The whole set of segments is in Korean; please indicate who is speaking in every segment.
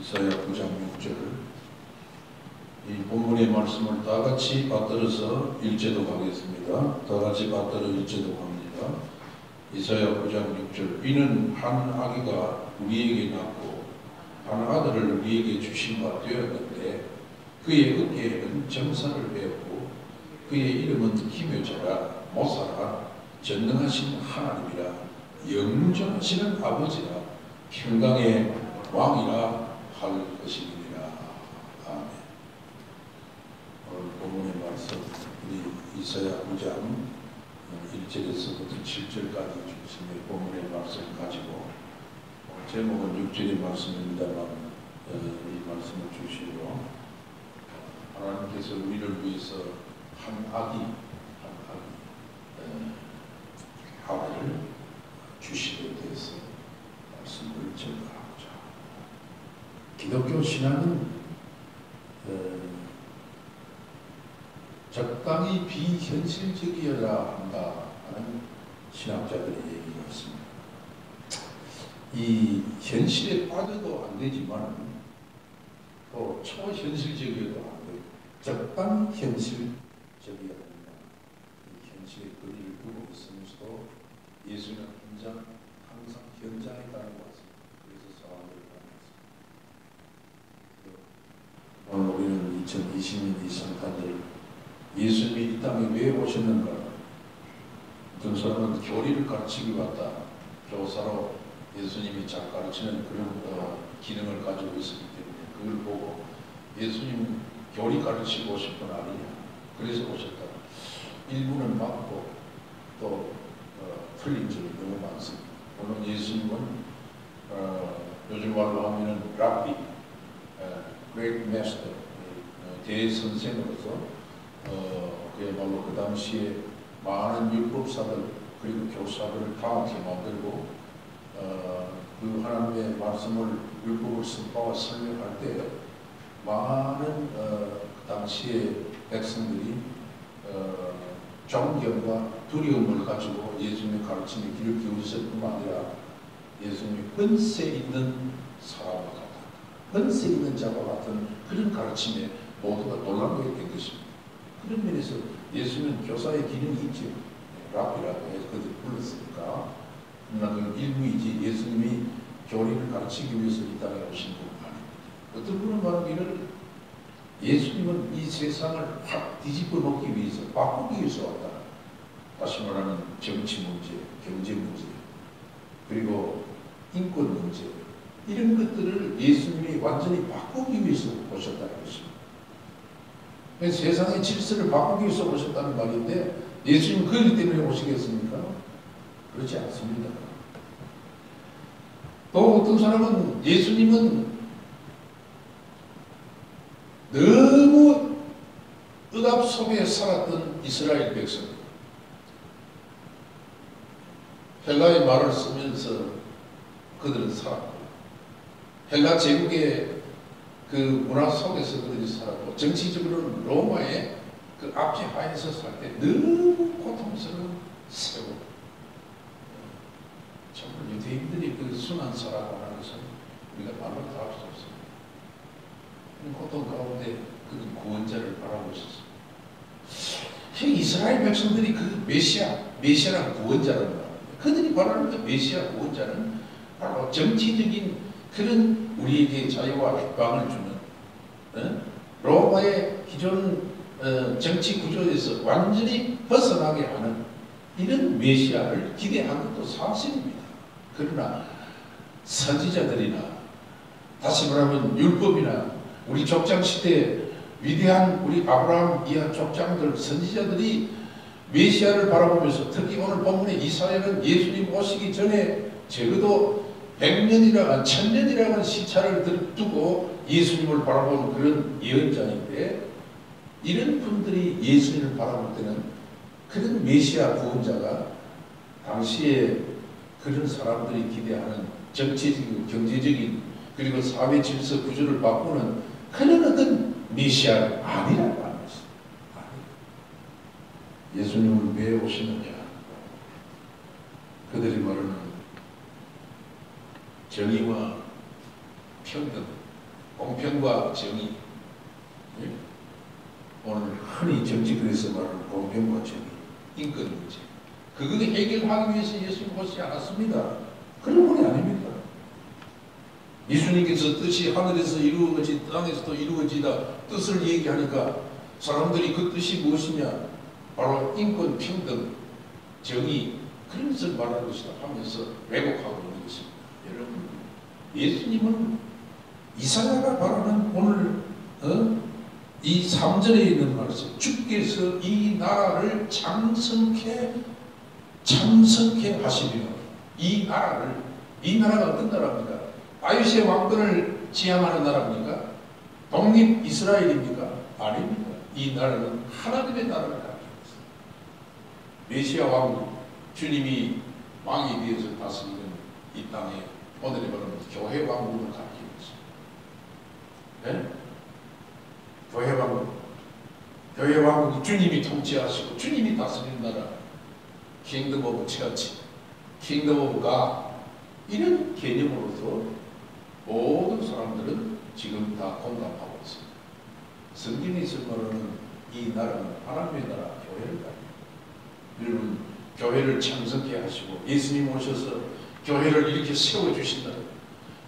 Speaker 1: 이사야 9장 6절 이 본문의 말씀을 다 같이 받들어서 일제도 가겠습니다. 다 같이 받들어 일제도 갑니다. 이사야 9장 6절 이는 한 아기가 우리에게 낳고 한 아들을 우리에게 주신 바 되었는데 그의 어깨에는 정사를 배웠고 그의 이름은 기묘자라 모사라 전능하신 하나님이라 영존하시는 아버지라 평강의 왕이라 할 것이니라. 아멘. 오늘 본문의 말씀 우리 이사야 9장 1절에서부터 7절까지 주신 본문의 말씀 가지고 제목은 6절의 말씀입니다만 이 말씀을 주시고 하나님께서 우리를 위해서 한 아기를 주시게 돼서 말씀을 전달하고자. 기독교 신앙은 적당히 비현실적이어야 한다 하는 신학자들의 얘기가 있습니다. 이 현실에 빠져도 안 되지만 또 초현실적이어도 안 되고 적당히 현실적이어야 한다. 이 현실의 거리를 두고 있으면서도 예수는 항상 현장에 따르고 왔습니다. 그래서 사람들을 따르고 왔습니다. 오늘 우리는 2020년 이 성탄절 예수님이 이 땅에 왜 오셨는가? 어떤 사람은 교리를 가르치기 왔다. 교사로 예수님이 잘 가르치는 그런 기능을 가지고 있었기 때문에 그걸 보고 예수님은 교리 가르치고 오실 분 아니냐. 그래서 오셨다. 일부는 맞고 또 틀린 점이 너무 많습니다. 물론 예수님은 요즘 말로 하면은 랍비, Great Master, 대선생으로서 그야말로 그 당시에 많은 율법사들 그리고 교사들을 강하게 만들고 그 하나님의 말씀을 율법을 선포와 설명할 때 많은 그 당시의 백성들이 존경과 두려움을 가지고 예수님의 가르침에 귀를 기울였을 뿐만 아니라 예수님이 권세 있는 사람과 같은 권세 있는 자와 같은 그런 가르침에 모두가 놀라게 된 것입니다. 그런 면에서 예수님은 교사의 기능이 있죠. 랍이라고 해서 그들 불렀으니까 그러나 그 일부이지 예수님이 교리를 가르치기 위해서 이 땅에 오신 분 아닙니다. 어떤 분은 말하기를 예수님은 이 세상을 확 뒤집어 놓기 위해서 바꾸기 위해서 왔다. 다시 말하면 정치 문제, 경제 문제, 그리고 인권 문제 이런 것들을 예수님이 완전히 바꾸기 위해서 오셨다는 것입니다. 세상의 질서를 바꾸기 위해서 오셨다는 말인데 예수님은 그렇기 때문에 오시겠습니까? 그렇지 않습니다. 또 어떤 사람은 예수님은 너무 억압 속에 살았던 이스라엘 백성 헬라의 말을 쓰면서 그들은 살았고 헬라 제국의 그 문화 속에서 그들이 살았고 정치적으로는 로마의 그 압제 하에서 살 때 너무 고통스러운 세월 정말 유대인들이 그 순환사라고 하는 것은 우리가 말로 다 할 수 없습니다. 고통 가운데 그는 구원자를 바라고 있었습니다. 이스라엘 백성들이 그 메시아란 구원자라는 말입니다. 그들이 바라는 그 메시아 구원자는 바로 정치적인 그런 우리에게 자유와 해방을 주는 로마의 기존 정치 구조에서 완전히 벗어나게 하는 이런 메시아를 기대한 것도 사실입니다. 그러나 선지자들이나 다시 말하면 율법이나 우리 족장시대에 위대한 우리 아브라함 이하 족장들 선지자들이 메시아를 바라보면서 특히 오늘 본문의 이사야는 예수님 오시기 전에 적어도 100년이나 1000년이라는 하는 시차를 두고 예수님을 바라보는 그런 예언자인데 이런 분들이 예수님을 바라볼 때는 그런 메시아 구원자가 당시에 그런 사람들이 기대하는 정치적이고 경제적인 그리고 사회 질서 구조를 바꾸는 그런 어떤 메시아가 아니라고 하는 것입니다. 예수님은 왜 오시느냐? 그들이 말하는 정의와 평등 공평과 정의. 예? 오늘 흔히 정치권에서 말하는 공평과 정의, 인권 문제. 그걸 해결하기 위해서 예수님 오시지 않았습니다. 그런 분이 아닙니다. 예수님께서 뜻이 하늘에서 이루어지 땅에서도 이루어지다 뜻을 얘기하니까 사람들이 그 뜻이 무엇이냐? 바로 인권, 평등, 정의, 그런 것을 말하는 것이다 하면서 왜곡하고 있는 것입니다. 여러분, 예수님은 이사야가 말하는 오늘 이 3절에 있는 말씀, 주께서 이 나라를 창성케 하시며, 이 나라가 어떤 나라입니까? 다윗의 왕권을 지향하는 나라입니까? 독립 이스라엘입니까? 아닙니다. 이 나라는 하나님의 나라를 가리키고 있습니다. 메시아 왕국, 주님이 왕이 되어서 다스리는 이 땅에 오늘의 말은 교회 왕국을 가리키고 있습니다. 네? 교회 왕국이 주님이 통치하시고 주님이 다스리는 나라, 킹덤 오브 처치, 킹덤 오브 갓, 이런 개념으로서 모든 사람들은 지금 다 공감하고 있습니다. 성경에서 말하는 이 나라는 하나님의 나라, 교회를 가리킵니다. 여러분, 교회를 창성케 하시고 예수님 오셔서 교회를 이렇게 세워주신다.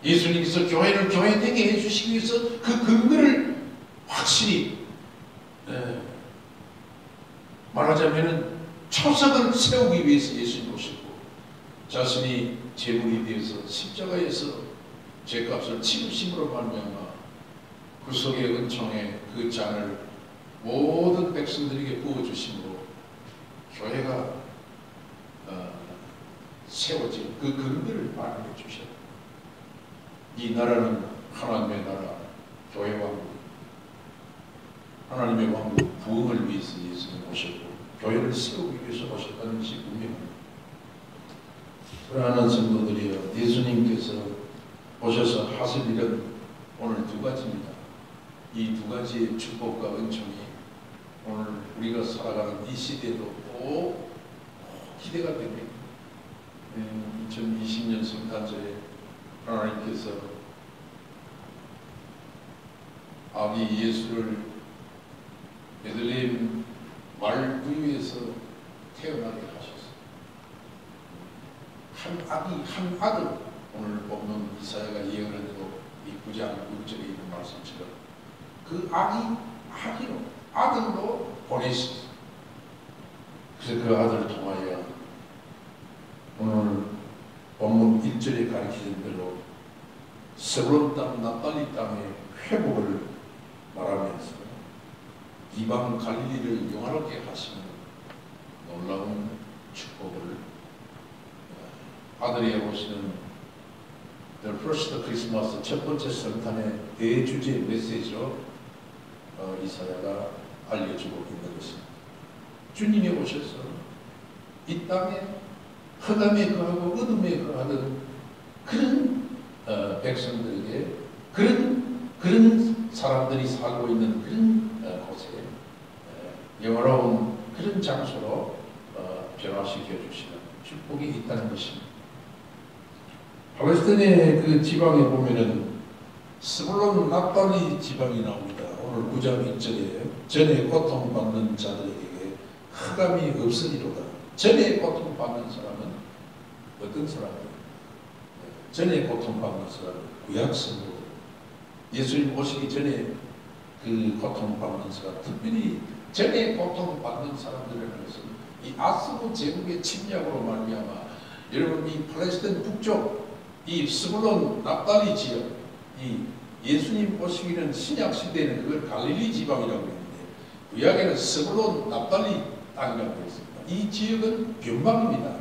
Speaker 1: 예수님께서 교회를 교회되게 해주시기 위해서 그 근거를 확실히 말하자면 초석을 세우기 위해서 예수님 오셨고, 자신이 제물이 되어서 십자가에서 죄값을 치르심으로 말미암아 그 속의 은총의 그 잔을 모든 백성들에게 부어주심으로 교회가 세워진 그 근거를 마련해 주셨다. 이 나라는 하나님의 나라, 교회 왕국, 하나님의 왕국 부흥을 위해서 예수님 오셨고 교회를 세우기 위해서 오셨다는 것이 분명합니다. 사랑하는 성도들이여, 예수님께서 오셔서 하실 일은 오늘 두 가지입니다. 이 두 가지의 축복과 은총이 오늘 우리가 살아가는 이 시대에도 꼭 기대가 됩니다. 2020년 성탄절에 하나님께서 아기 예수를 베들레헴 말구유에서 태어나게 하셨어요. 한 아기, 한 아들, 오늘 보면 이사야가 예언한 대로 이 9장 6절에 있는 말씀처럼 그 아들로 보내셨어요. 그래서 그 아들을 통하여 오늘 본문 1절에 가르치신 대로 스불론 땅, 납달리 땅의 회복을 말하면서 이방 갈릴리를 영화롭게 하시는 놀라운 축복을 아들이 오시는 The First Christmas, 첫 번째 성탄의 대주제 메시지로 이사야가 알려주고 있는 것입니다. 주님이 오셔서 이 땅에 흑암에 거하고 어둠에 거하는 그런 백성들에게 그런 사람들이 살고 있는 그런 곳에 영화로운 그런 장소로 변화시켜 주시는 축복이 있다는 것입니다. 팔레스타인의 그 지방에 보면은 스불론 납달리 지방이 나옵니다. 오늘 9장 1절에 전에 고통받는 자들에게 흑암이 없으리로다. 전에 고통받는 사람은 어떤 사람이에요? 전에 고통받는 사람은 구약성도 예수님 오시기 전에 그 고통받는 사람, 특별히 전에 고통받는 사람들이라는 것은 이 아스부 제국의 침략으로 말미암아 여러분 이 팔레스타인 북쪽 이 스불론 납달리 지역, 이 예수님 오시기는 신약 시대에는 그걸 갈릴리 지방이라고 했는데 구약에는 스불론 납달리 땅이라고 했습니다. 이 지역은 변방입니다.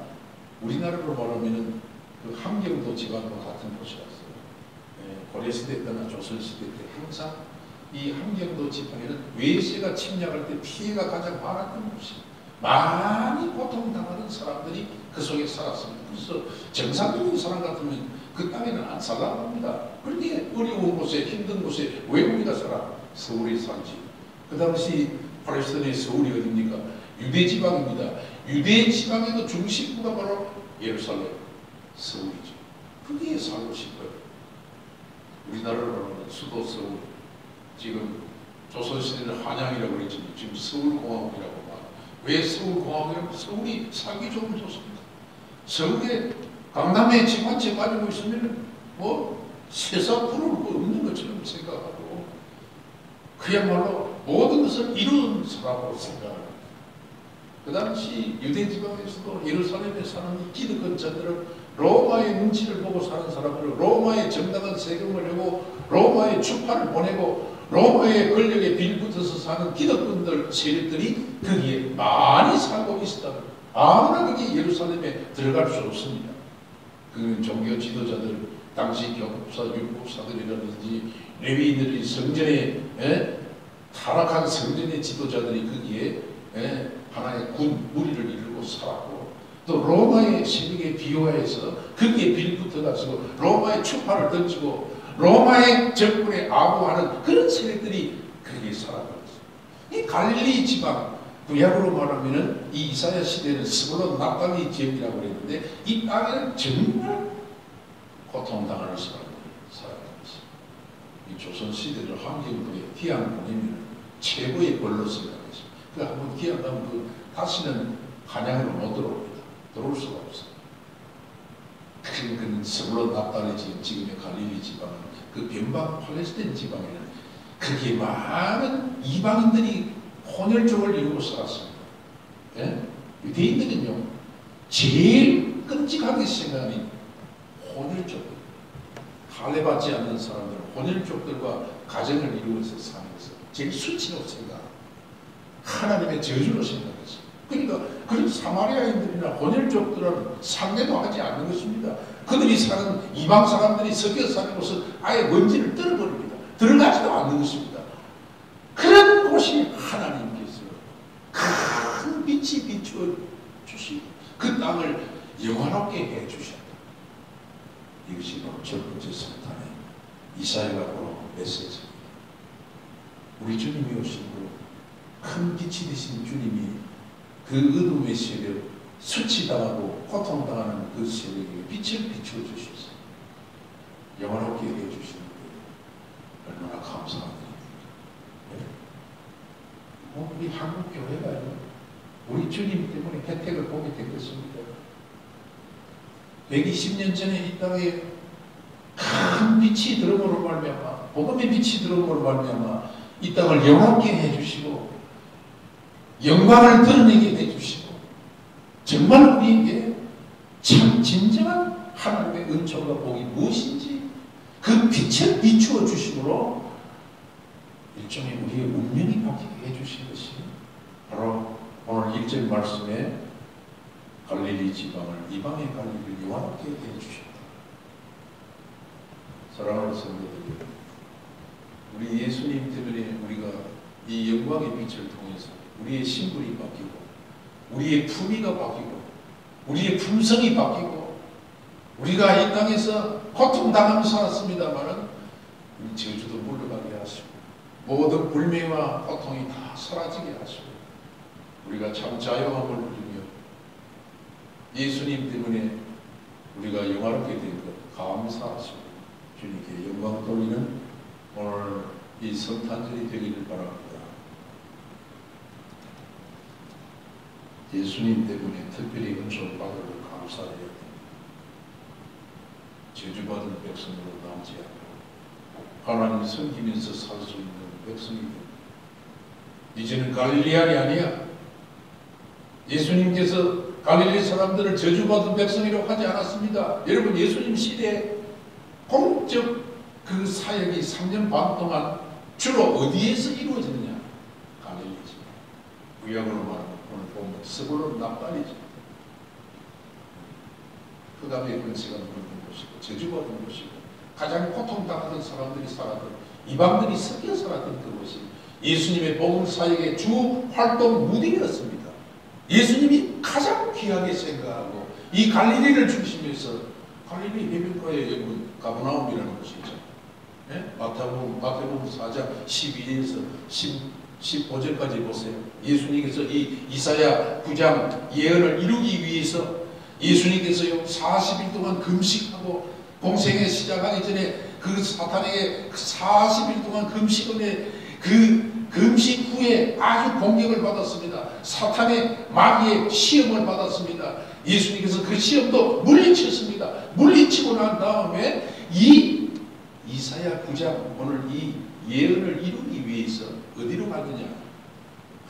Speaker 1: 우리나라로 말하면은 그 함경도 지방과 같은 곳이었어요. 고려 시대 때나 조선 시대 때 항상 이 함경도 지방에는 외세가 침략할 때 피해가 가장 많았던 곳입니다. 많이 고통당하는 사람들이 그 속에 살았습니다. 그래서 정상적인 사람 같으면 그 땅에는 안 살라고 합니다. 그런데 어려운 곳에 힘든 곳에 왜 우리가 살아? 서울에 살지. 그 당시 팔레스타인의 서울이 어디입니까? 유대 지방입니다. 유대 지방에도 중심부가 바로 예루살렘, 서울이죠. 거기에 살고 싶어요. 우리나라로 말하면 수도 서울, 지금 조선시대는 한양이라고 그랬지만 지금 서울공화국이라고 말. 왜 서울공화국이라고? 서울이 살기 좋으면 좋습니다. 서울에 강남에 집 한 채 가지고 있으면 뭐 세상 부러울 거 없는 것처럼 생각하고 그야말로 모든 것을 이룬 사람으로 생각합니다. 그 당시 유대 지방에서도 예루살렘에 사는 기득권자들은 로마의 눈치를 보고 사는 사람들은 로마의 정당한 세금을 내고 로마의 주파를 보내고 로마의 권력에 빌붙어서 사는 기득권들 세력들이 거기에 많이 살고 있었다. 아무나 거기 예루살렘에 들어갈 수 없습니다. 그 종교 지도자들, 당시 교법사, 율법사들이라든지 레위인들이 성전에 타락한 성전의 지도자들이 거기에 하나의 군 무리를 이루고 살았고 또 로마의 세력에 비호해서 거기에 빌붙어가지고 로마의 추파를 던지고 로마의 정권에 아부하는 그런 세력들이 거기에 살아가고 있어요. 이 갈릴리 지방, 구약으로 말하면 이 이사야 시대는 스불론 납달리 지역이라고 그랬는데 이 땅에는 정말 고통당하는 사람들이 살아가고 있어요. 이 조선시대를 환경부에 귀양 보내면 최고의 벌로 생각했어요. 그 한번 귀양 가면 다시는 한양으로 못 들어옵니다. 들어올 수가 없어요. 그는 스불론 납달리 지역, 지금의 갈릴리 지방은 그 변방 팔레스타인 지방에는 그렇게 많은 이방인들이 혼혈족을 이루고 살았습니다. 예? 유대인들은요 제일 끔찍하게 생각하는 혼혈족, 할례받지 않는 사람들은 혼혈족들과 가정을 이루어서 사는 것을 제일 수치로 생각합니다. 하나님의 저주로 생각했어요. 그러니까 그 사마리아인들이나 혼혈족들은 상대도 하지 않는 것입니다. 그들이 사는 이방 사람들이 섞여 사는 곳은 아예 먼지를 떨어버립니다. 들어가지도 않는 것입니다. 그런 곳이 하나님께서 큰 빛이 비추어 주시고 그 땅을 영화롭게 해 주셨다. 이것이 바로 첫 번째 성탄의 이사야가 보는 메시지입니다. 우리 주님이 오시고 큰 빛이 되신 주님이 그 어둠의 세력, 수치당하고 고통당하는 그 세력에 빛을 비추어 주셔서 영원롭게 해 주시는데 얼마나 감사한 일입니까? 우리 한국 교회가요, 우리 주님 때문에 혜택을 보게 된 것입니다. 120년 전에 이 땅에 큰 빛이 들어옴으로 말미암아, 복음의 빛이 들어옴으로 말미암아 이 땅을 영원롭게 해주시고 영광을 드러내게 해주시고 정말 우리에게 참 진정한 하나님의 은총과 복이 무엇인지 그 빛을 비추어 주심으로 일종의 우리의 운명이 바뀌게 해주신 것이 바로 오늘 1절 말씀에 갈릴리 지방을 이방의 갈릴리를 영원하게 해주셨다. 사랑하는 성도들, 우리 예수님 때문에 우리가 이 영광의 빛을 통해서 우리의 신분이 바뀌고 우리의 품위가 바뀌고 우리의 품성이 바뀌고 우리가 이 땅에서 고통당하며 살았습니다마는 우리 저주도 물러가게 하시고 모든 불명과 고통이 다 사라지게 하시고 우리가 참 자유함을 누리며 예수님 때문에 우리가 영화롭게 된 것 감사하시고 주님께 영광 돌리는 오늘 이 성탄절이 되기를 바랍니다. 예수님 때문에 특별히 은총 받으러 감사해야 됩니다. 저주받은 백성으로 남지 않고 하나님 섬기면서 살 수 있는 백성이 됩니다. 이제는 갈릴리안이 아니야. 예수님께서 갈릴리 사람들을 저주받은 백성이라고 하지 않았습니다. 여러분, 예수님 시대에 공적 그 사역이 3년 반 동안 주로 어디에서 이루어지느냐? 갈릴리지. 구약으로 말하면 오늘 보면 스불론 납달리지. 흑암의 권세가 누르는 곳이고 저주받은 곳이고 가장 고통당하던 사람들이 살았던 이방들이 섞여 살았던 그곳이 예수님의 복음 사역의 주 활동 무대였습니다. 예수님이 가장 귀하게 생각하고 이 갈릴리를 중심해서 갈릴리 해변가에 여러분 가버나움이라는 곳이 있죠. 네? 마태복음 4장 12절에서 15절까지 보세요. 예수님께서 이 이사야 9장 예언을 이루기 위해서 예수님께서요 40일 동안 금식하고 공생에 시작하기 전에 그 사탄에게 40일 동안 금식을 그 금식 후에 아주 공격을 받았습니다. 사탄의 마귀의 시험을 받았습니다. 예수님께서 그 시험도 물리쳤습니다. 물리치고 난 다음에 이 이사야 9장 오늘 이 예언을 이루기 위해서 어디로 가느냐?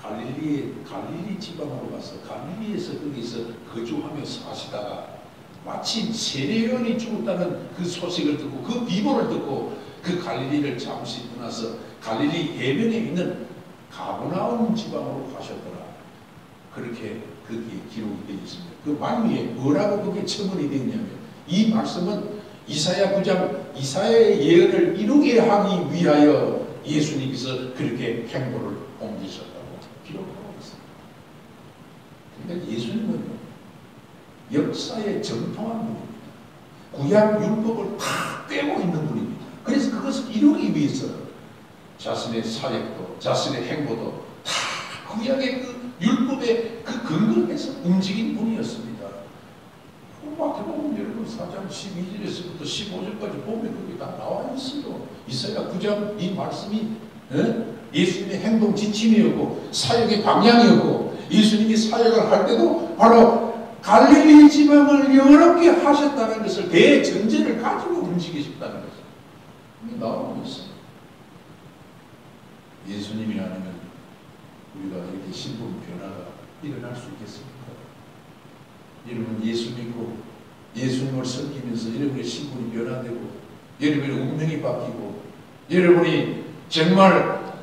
Speaker 1: 갈릴리 지방으로 가서 갈릴리에서 거기서 거주하며 사시다가 마침 세례요한이 죽었다는 그 소식을 듣고 그 비보를 듣고 그 갈릴리를 잠시 떠나서 갈릴리 해변에 있는 가버나움 지방으로 가셨더라. 그렇게 거기에 기록이 되어 있습니다. 그 말미에 뭐라고 그게 첨언이 되어 있냐면 이 말씀은 이사야 9장 이사야의 예언을 이루게 하기 위하여 예수님께서 그렇게 행보를 옮기셨다고 기록하고 있습니다. 그러니까 예수님은 역사의 정통한 분입니다. 구약 율법을 다 꿰고 있는 분입니다. 그래서 그것을 이루기 위해서 자신의 사역도 자신의 행보도 다 구약의 그 율법의 그 근거를 해서 움직인 분이었습니다. 마태복음 여러분 4장 12절에서부터 15절까지 보면 거기 다 나와 있어요. 이사야 9장 이 말씀이 예수님의 행동 지침이었고 사역의 방향이었고 예수님이 사역을 할 때도 바로 갈릴리 지방을 여롭게 하셨다는 것을 대전제를 가지고 움직이셨다는 것을 나오고 있어요. 예수님이 아니면 우리가 이렇게 신분 변화가 일어날 수 있겠습니까? 여러분 예수 믿고 예수님을 섬기면서 여러분의 신분이 변화되고 여러분의 운명이 바뀌고 여러분이 정말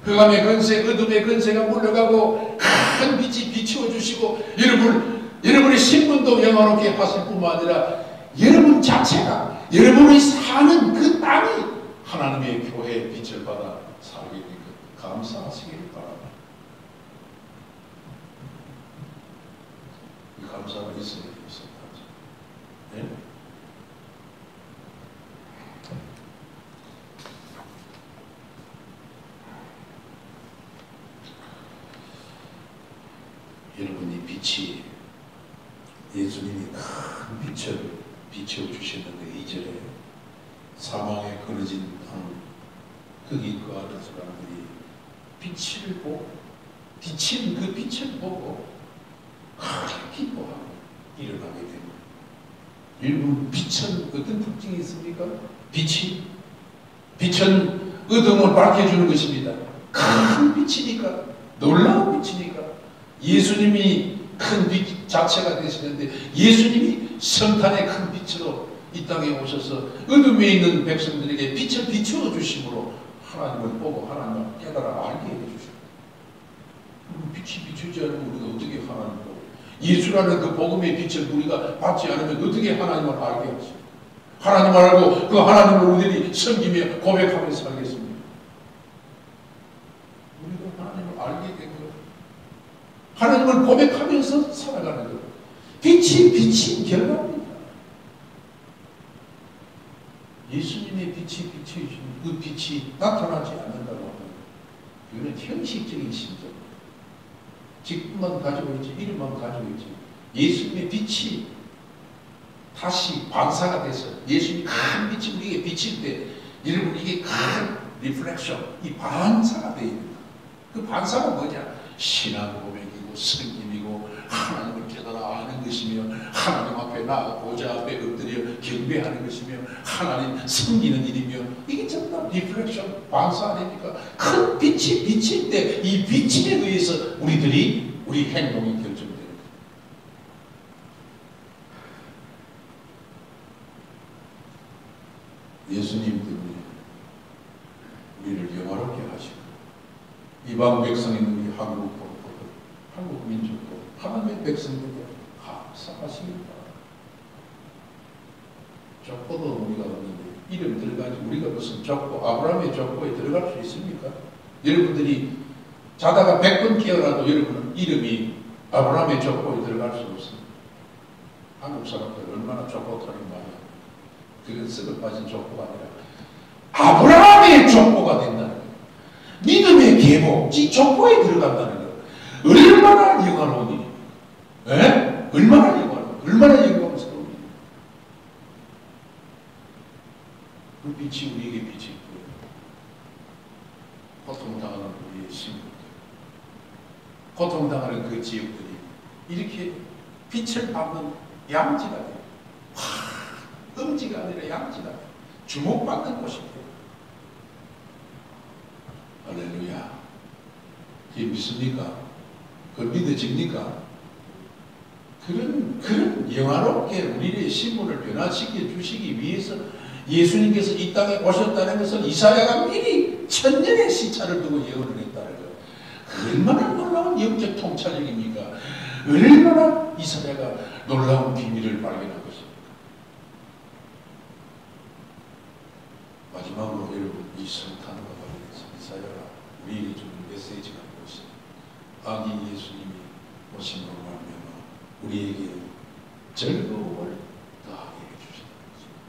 Speaker 1: 흑암의 권세, 어둠의 권세가 물러가고 큰 빛이 비추어 주시고 여러분의 신분도 영화롭게 하실 뿐만 아니라 여러분 자체가 여러분이 사는 그 땅이 하나님의 교회의 빛을 받아 살게 된 것 감사하시길 바랍니다. 이 감사가 있어야 되겠습니다. 네? 여러분이 빛이 예수님이 큰 빛을 비춰주셨는데 이전에 사망에 그려진 땅 거기 그 아는 사람들이 빛을 보고 비친 그 빛을 보고 기뻐하고 일어나게 됩니다. 여러분 빛은 어떤 특징이 있습니까? 빛은 어둠을 밝혀주는 것입니다. 큰 빛이니까 놀라운 빛이니까 예수님이 큰 빛 자체가 되시는데 예수님이 성탄의 큰 빛으로 이 땅에 오셔서 어둠에 있는 백성들에게 빛을 비추어 주심으로 하나님을 보고 하나님을 깨달아 알게 해주십니다. 빛이 비추지 않으면 우리가 어떻게 하나님을 보고 예수라는 그 복음의 빛을 우리가 받지 않으면 어떻게 하나님을 알게 하십니까? 하나님을 알고 그 하나님을 우리들이 섬기며 고백하며 살겠습니다. 우리가 하나님을 알게 된 것, 하나님을 고백하면서 살아가는 것, 빛이 비친 결과입니다. 예수님의 빛이 비춰주신 그 빛이 나타나지 않는다고 하면 이거는 형식적인 심정, 직분만 가지고 있지 이름만 가지고 있지 예수님의 빛이 다시 반사가 돼서 예수님이 큰 빛이 우리에게 비칠 때 여러분 이게 큰 리플렉션, 이 반사가 되어 있는 그 반사가 뭐냐? 신앙 고백이고 성김이고 하나님을 깨달아 아는 것이며 하나님 앞에 나아가 보좌 앞에 엎드려 경배하는 것이며 하나님 섬기는 일이며 이게 전부 다 리플렉션, 반사 아닙니까? 큰 빛이 비칠 때 이 빛에 의해서 우리 행동이 결정됩니다. 예수님 때문에 우리를 영화롭게 하시고 이방 백성인 우리 한국 복부도 한국 민족도 하나님의 백성들도 감사하시길 바랍니다. 족보도 우리가 없는데 이름 들어가지 우리가 무슨 족보, 아브라함의 족보에 들어갈 수 있습니까? 여러분들이 자다가 100번 깨어나도 여러분 이름이 아브라함의 족보에 들어갈 수 없습니다. 한국 사람들 얼마나 족보 타는 말이야. 그건 썩어 빠진 족보가 아니라 아브라함의 족보가 된다는 거예요. 믿음의 계보, 이 족보에 들어간다는 거예요. 얼마나 영화로운 일입니까? 얼마나 영화로운, 얼마나 영광스러운 일입니까? 그 빛이 우리에게 빛이 있고요. 고통당하는 우리의 신분들, 고통당하는 그 지역들이 이렇게 빛을 받는 양지가 돼요. 음지가 아니라 양지가 돼요. 주목받는 곳이 돼요. 할렐루야. 이게 믿습니까? 그 믿어집니까? 그런 영화롭게 우리의 신분을 변화시켜 주시기 위해서 예수님께서 이 땅에 오셨다는 것은 이사야가 미리 천년의 시차를 두고 예언을 했다는 것. 얼마나 놀라운 영적 통찰력입니까? 얼마나 이사야가 놀라운 비밀을 발견한 것입니까? 마지막으로 여러분, 이 성탄과 관련해서 이사야가 우리에게 주는 메시지가 무엇이냐? 아기 예수님이 오심으로 말미암아 우리에게 즐거움을 더하게 해주신다는 것입니다.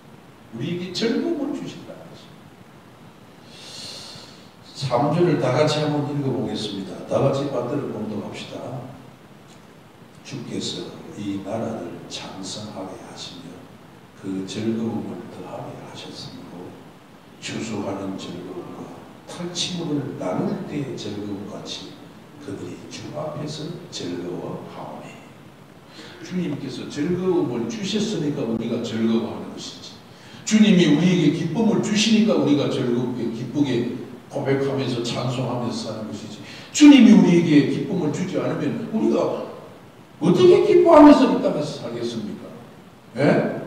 Speaker 1: 우리에게 즐거움을 주신다는 것입니다. 3절을 다 같이 한번 읽어보겠습니다. 다 같이 받들어 공동합시다. 주께서 이 나라를 장성하게 하시며 그 즐거움을 더하게 하셨으므로 주수하는 즐거움과 탈취물을 나눌 때의 즐거움같이 그들이 주 앞에서 즐거워하오니. 주님께서 즐거움을 주셨으니까 우리가 즐거워하는 것이지, 주님이 우리에게 기쁨을 주시니까 우리가 즐겁게 기쁘게 고백하면서 찬송하면서 사는 것이지, 주님이 우리에게 기쁨을 주지 않으면 우리가 어떻게 기뻐하면서 이 땅에서 살겠습니까? 예?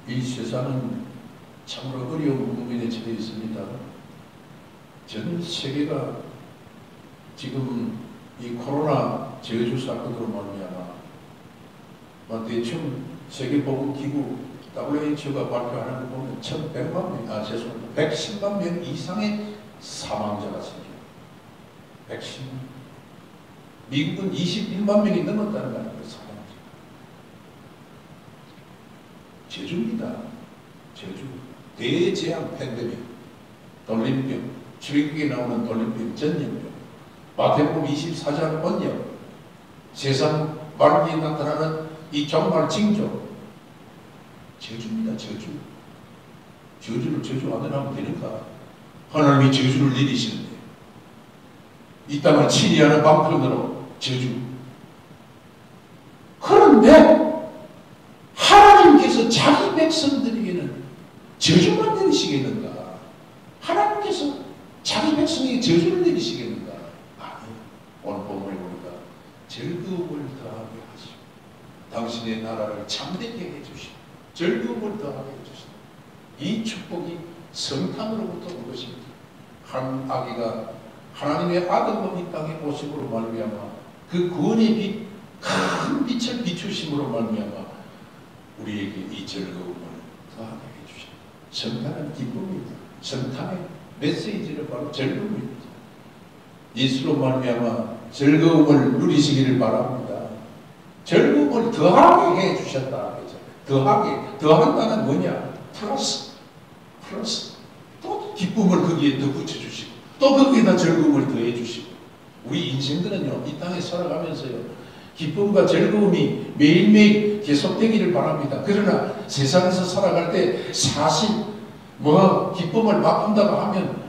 Speaker 1: 이 세상은 참으로 어려운 국면에 처해 있습니다. 전 세계가 지금 이 코로나 저주 사건으로 말미암아 대충 세계보건기구 WHO가 발표하는 거 보면 110만 명 이상의 사망자가 생겨요. 110만. 미국은 21만 명이 넘었다는 거 아닙니까? 사망자. 제주입니다. 제주. 대재앙 팬데믹, 돌림병, 출애굽기에 나오는 돌림병, 전염병, 마태복음 24장 번역, 세상 말기에 나타나는 이 종말 징조. 저주입니다. 저주. 저주를 저주 안 하면 되는가? 하나님이 저주를 내리시는데 이 땅을 치리하는 방편으로 저주. 그런데 하나님께서 자기 백성들에게는 저주만 내리시겠는가? 하나님께서 자기 백성에게 저주를 내리시겠는가? 아니요. 오늘 본문에 보니까 즐거움을 더하게 하시고 당신의 나라를 참되게 해주시고 즐거움을 더하게 해주시고, 이 축복이 성탄으로부터 온 것입니다. 한 아기가 하나님의 아들로 이 땅에 오심으로 말미암아 그 구원의 빛, 큰 빛을 비추심으로 말미암아 우리에게 이 즐거움을 더하게 해주십니다. 성탄은 기쁨입니다. 성탄의 메시지를 바로 즐거움입니다. 예수로 말미암아 즐거움을 누리시기를 바랍니다. 즐거움을 더하게 해주셨다. 더하게, 더한다는 뭐냐? 플러스. 또 기쁨을 거기에 더 붙여주시고 또 거기에다 즐거움을 더해주시고. 우리 인생들은요, 이 땅에 살아가면서요, 기쁨과 즐거움이 매일매일 계속되기를 바랍니다. 그러나 세상에서 살아갈 때 사실 기쁨을 맛본다고 하면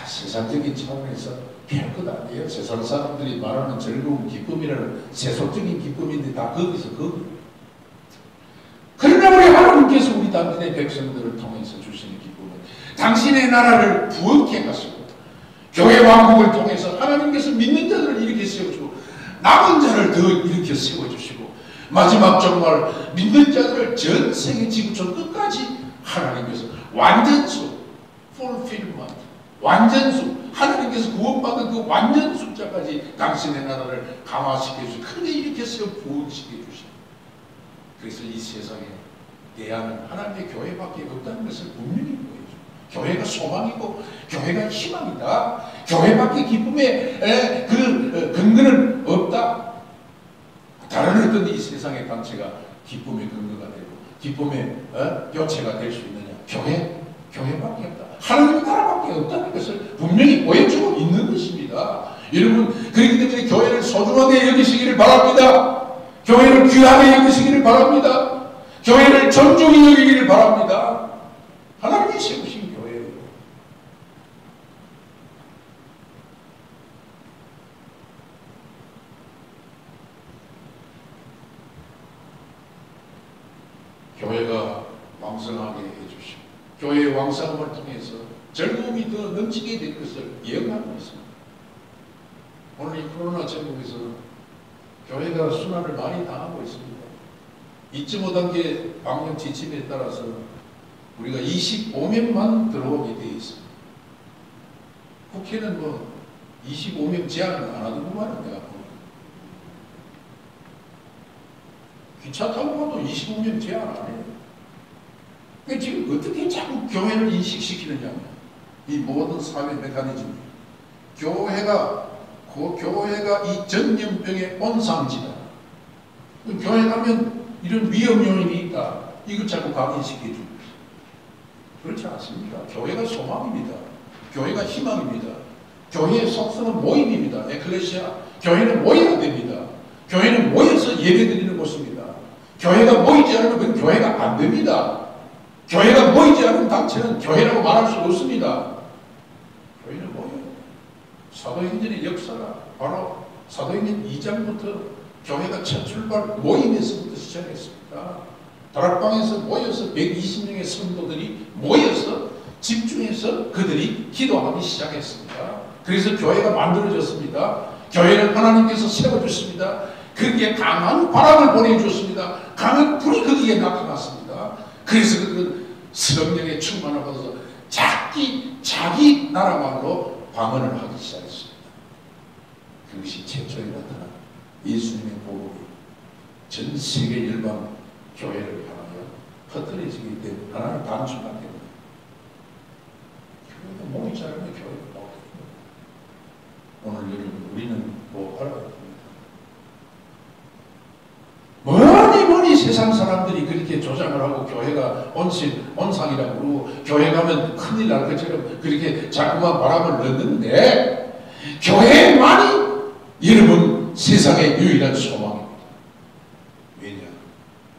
Speaker 1: 세상적인 차원에서 별것 아니에요. 세상 사람들이 말하는 즐거움, 기쁨이라는 세속적인 기쁨인데 다 거기서 거기. 그러나 우리 하나님께서 우리 당신의 백성들을 통해서 주시는 기쁨은 당신의 나라를 부흥케 하시고 교회 왕국을 통해서 하나님께서 믿는 자들을 일으켜 세워주고 남은 자를 더 일으켜 세워주시고 마지막 정말 믿는 자들을 전 세계 지구촌 끝까지 하나님께서 완전수, fulfillment, 완전수, 하나님께서 구원받은 그 완전 숫자까지 당신의 나라를 강화시켜 주시고 크게 일으켜 세워 부흥시켜 주시고, 그래서 이 세상에 대안은 하나님의 교회밖에 없다는 것을 분명히 보여줘. 교회가 소망이고 교회가 희망이다. 교회밖에 기쁨의 그 근거는 없다. 다른 어떤 이 세상의 단체가 기쁨의 근거가 되고 기쁨의 교체가 될 수 있느냐? 교회밖에 없다. 하나님 나라밖에 없다는 것을 분명히 보여주고 있는 것입니다. 여러분, 그렇기 때문에 교회를 소중하게 여기시기를 바랍니다. 교회를 귀하게 여기시기를 바랍니다. 교회를 존중히 여기기를 바랍니다. 하나님이 세우신 교회예요. 교회가 왕성하게 해주시고 교회의 왕성함을 통해서 즐거움이 더 넘치게 될 것을 예언하고 있습니다. 오늘 이 코로나 전국에서 교회가 순환을 많이 당하고 있습니다. 잊지 못한 게 방역 지침에 따라서 우리가 25명만 들어오게 되어 있습니다. 국회는 뭐 25명 제한을 안 하더구만 내가 보니까. 기차 타고 가도 25명 제한 안 해요. 그러니까 지금 어떻게 자꾸 교회를 인식시키느냐. 이 모든 사회 메커니즘이. 교회가 이 전염병의 온상지다. 교회 가면 이런 위험 요인이 있다. 이걸 자꾸 각인시켜 줍니다. 그렇지 않습니다. 교회가 소망입니다. 교회가 희망입니다. 교회의 속성은 모임입니다. 에클레시아. 교회는 모여야 됩니다. 교회는 모여서 예배드리는 곳입니다. 교회가 모이지 않으면 그건 교회가 안 됩니다. 교회가 모이지 않은 단체는 교회라고 말할 수 없습니다. 교회는 모여요. 사도행전의 역사가 바로 사도행전 2장부터 교회가 첫 출발 모임에서부터 시작했습니다. 다락방에서 모여서 120명의 성도들이 모여서 집중해서 그들이 기도하기 시작했습니다. 그래서 교회가 만들어졌습니다. 교회를 하나님께서 세워주십니다. 거기에 강한 바람을 보내주셨습니다. 강한 불이 거기에 나타났습니다. 그래서 그들은 성령의 충만을 받아서 자기 나라만으로 방언을 하기 시작했습니다. 그것이 최초에 나타난 예수님의 복음이 전 세계 열방 교회를 향하여 퍼뜨려지기 때문에 하나님 단순하기 때문에 교회가 모이지 않으면 교회가 못합니다. 오늘 여러분 우리는 뭐 알아야 됩니다. 뭐니 세상 사람들이 그렇게 조장을 하고 교회가 온상이라고 그러고 교회 가면 큰일 날 것처럼 그렇게 자꾸만 바람을 넣는데 교회만이 여러분 세상의 유일한 소망입니다. 왜냐?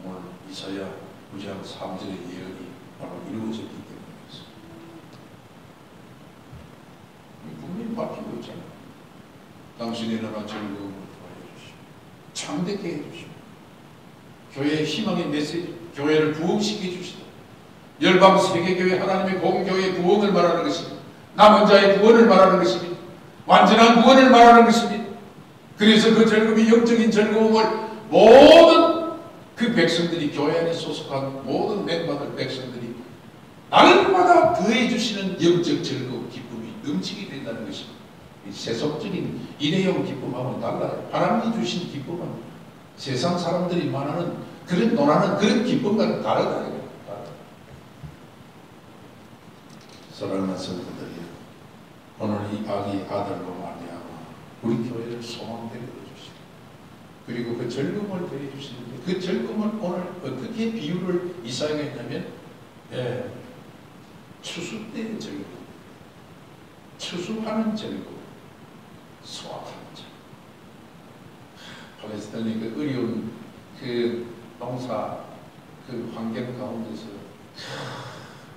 Speaker 1: 오늘 이사야 9장 3절의 예언이 바로 이루어졌기 때문이었습니다. 분명히 밝히고 있잖아요. 당신의 나라 즐거움을 더하여 주시고 참되게 해주시고 교회의 희망의 메시지, 교회를 부흥시켜 주시다. 열방 세계교회 하나님의 공교회의 부흥을 말하는 것입니다. 남은 자의 구원을 말하는 것입니다. 완전한 구원을 말하는 것입니다. 그래서 그 즐거움이 영적인 즐거움을 모든 그 백성들이 교회 안에 소속한 모든 멤버들 백성들이 날마다 더해 주시는 영적 즐거움, 기쁨이 넘치게 된다는 것입니다. 세속적인 일회용 기쁨하고는 달라요. 하나님이 주신 기쁨은 세상 사람들이 말하는 그런 논하는 그런 기쁨과는 다르다. 사랑하는 성도들이 오늘 이 아기 아들로 말미암아 우리 교회를 소망되게 해주시고 그리고 그 즐거움을 더해 주시는데 그 즐거움을 오늘 어떻게 비유를 이사야가 했냐면 추수 때의 즐거움, 추수하는 즐거움, 수확하는 즐거움. 팔레스타인의 그 어려운 그 농사 그 환경 가운데서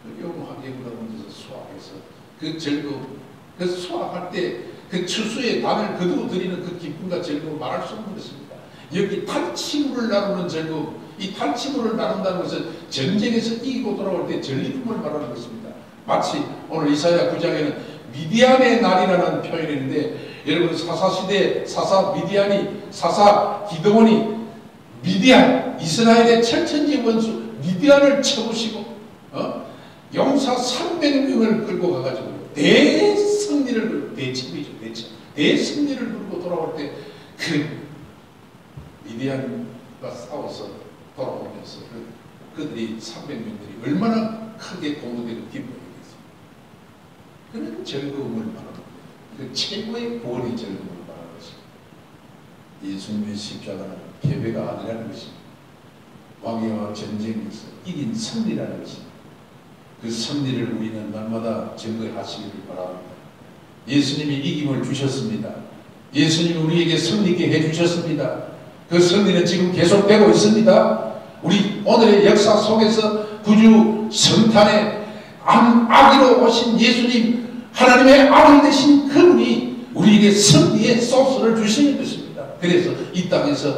Speaker 1: 어려운 환경 가운데서 수확해서 그 즐거움, 그 수확할 때 그 추수의 단을 거두어 드리는 그 기쁨과 즐거움 말할 수 없는 것입니다. 여기 탈취물을 나누는 즐거움, 이 탈취물을 나눈다는 것은 전쟁에서 이기고 돌아올 때 전리품을 말하는 것입니다. 마치 오늘 이사야 9장에는 미디안의 날이라는 표현이 있는데 여러분 사사시대 사사 기드온이 미디안 이스라엘의 철천지 원수 미디안을 쳐부시고 용사 300명을 끌고 가가지고 대승리를 끌고 돌아올 때 그 미디안과 싸워서 돌아오면서 그들이 300명들이 얼마나 크게 공동되고 기뻐했겠습니까? 그런 즐거움을 말합니다. 그 최고의 구원의 즐거움을 말하는 것입니다. 예수님의 십자가는 패배가 아니라는 것입니다. 왕위와 전쟁에서 이긴 승리라는 것입니다. 그 승리를 우리는 날마다 증거하시기를 바랍니다. 예수님이 이김을 주셨습니다. 예수님이 우리에게 승리케 해주셨습니다. 그 승리는 지금 계속되고 있습니다. 우리 오늘의 역사 속에서 구주 성탄의 아기로 오신 예수님, 하나님의 아들 되신 그분이 우리에게 승리의 소스를 주시는 것입니다. 그래서 이 땅에서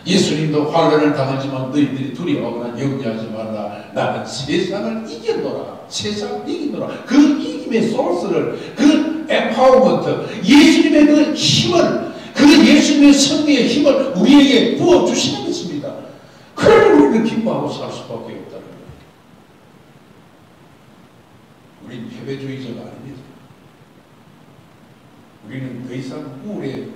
Speaker 1: 예수님도 환난을 당하지만 너희들이 두려워하거나 염려하지 말라. 나는 세상을 이겼노라. 세상을 이기노라. 그 이김의 소스를, 그 empowerment, 예수님의 그 힘을, 그 예수님의 승리의 힘을 우리에게 부어주시는 것입니다. 그러면 우리는 기뻐하고 살 수밖에 없다는 거예요. 우리는 패배주의자가 아닙니다. 우리는 더 이상 우울의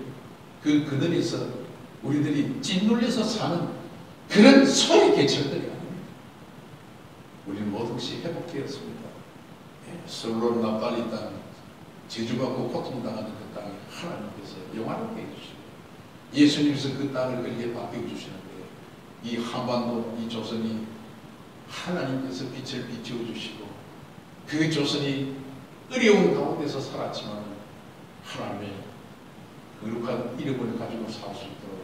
Speaker 1: 그 그늘에서 우리들이 짓눌려서 사는 그런 소외 계층들이 아닙니다. 우리는 모든것이 회복되었습니다. 솔론 납달리 땅, 저주받고 고통당하는 그 땅에 하나님께서 영화롭게 해주시고 예수님께서 그 땅을 그렇게 바뀌어주시는데 이 한반도, 이 조선이 하나님께서 빛을 비추어주시고 그 조선이 어려운 가운데서 살았지만 하나님의 거룩한 이름을 가지고 살 수 있도록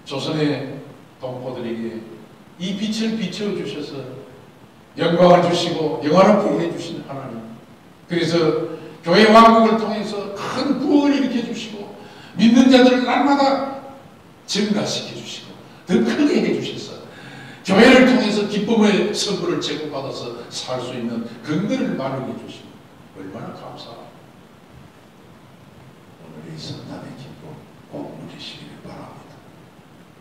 Speaker 1: 조선의 동포들에게 이 빛을 비춰주셔서 영광을 주시고 영화롭게 해주신 하나님, 그래서 교회 왕국을 통해서 큰 부흥을 일으켜 주시고 믿는 자들을 날마다 증가시켜 주시고 더 크게 해주셔서 교회를 통해서 기쁨의 선물을 제공받아서 살 수 있는 근거를 마련해 주시고 얼마나 감사합니다. 오늘 이 성탄의 기쁨 꼭 누리시기를 바랍니다.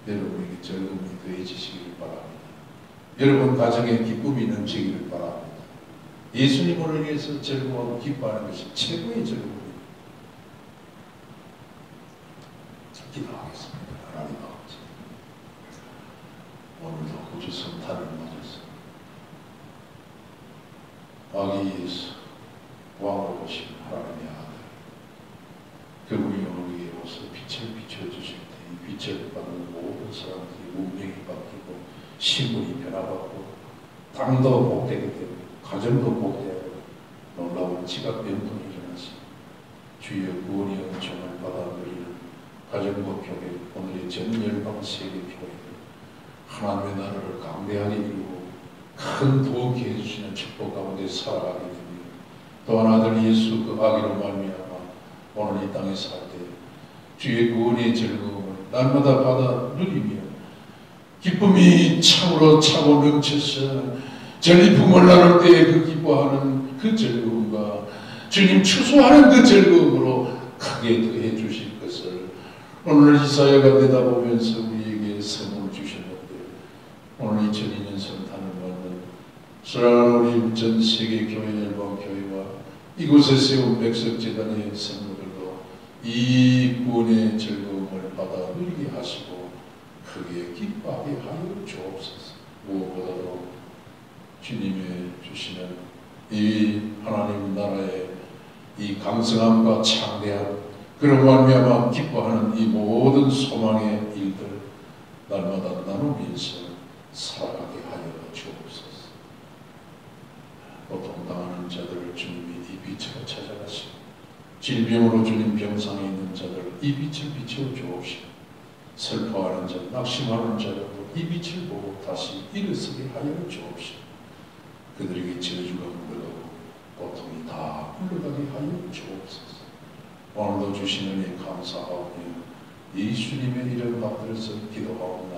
Speaker 1: 여러분에게 즐거움이 더해지시기를 바랍니다. 여러분 가정에 기쁨이 넘치기를 바랍니다. 예수님으로 인해서 즐거워하고 기뻐하는 것이 최고의 즐거움입니다. 기도하겠습니다. 하나님 아버지, 오늘도 구주 성탄을 맞아서 아기 예수 왕으로 오신 하나님의 아들, 그분이 오늘 위에 오서 빛을 비춰주실 때 이 빛을 받는 모든 사람들이 운명이 바뀌고 신분이 변화받고 땅도 복되게 되고 가정도 복되고 놀라운 지각 변동이 일어나시 주의 구원의 은총을 받아 누리는 가정부 교회, 오늘의 전 열방 세계 교회들 하나님의 나라를 강대하게 이루고 큰 도움이 해주시는 축복 가운데 살아가게 됩니다. 또한 아들 예수 그 아기로 말미암아 오늘 이 땅에 살 때 주의 구원의 즐거움을 날마다 받아 누리며 기쁨이 참으로 차고 넘쳐서 전리품을 나눌 때에 그 기뻐하는 그 즐거움과 주님 추수하는 그 즐거움으로 크게 더해 주실 것을 오늘 이사야가 내다보면서 우리에게 선물 주셨는데 오늘 2002년 성탄을 맞는 사랑하는 우리 전 세계 교회 열방 교회와 이곳에 세운 백석재단의 성도들도 이 구원의 즐거움을 받아 누리게 하시고 크게 기뻐하게 하여 주옵소서. 무엇보다도 주님의 주시는 이 하나님 나라의 이 강성함과 창대함, 그런 말미암아 기뻐하는 이 모든 소망의 일들 날마다 나누면서 살아가게 하여 주옵소서. 고통당하는 자들을 주님이 이 빛으로 찾아가시고 질병으로 주님 병상에 있는 자들을 이 빛을 비추어 주옵시고 슬퍼하는 자, 낙심하는 자들도 이 빛을 보고 다시 일어서게 하여 주옵시고 그들에게 저주가 물러가고 고통이 다 물러가게 하여 주옵소서. 오늘도 주시는 이 감사하오며 예수님의 이름 받들어서 기도하오며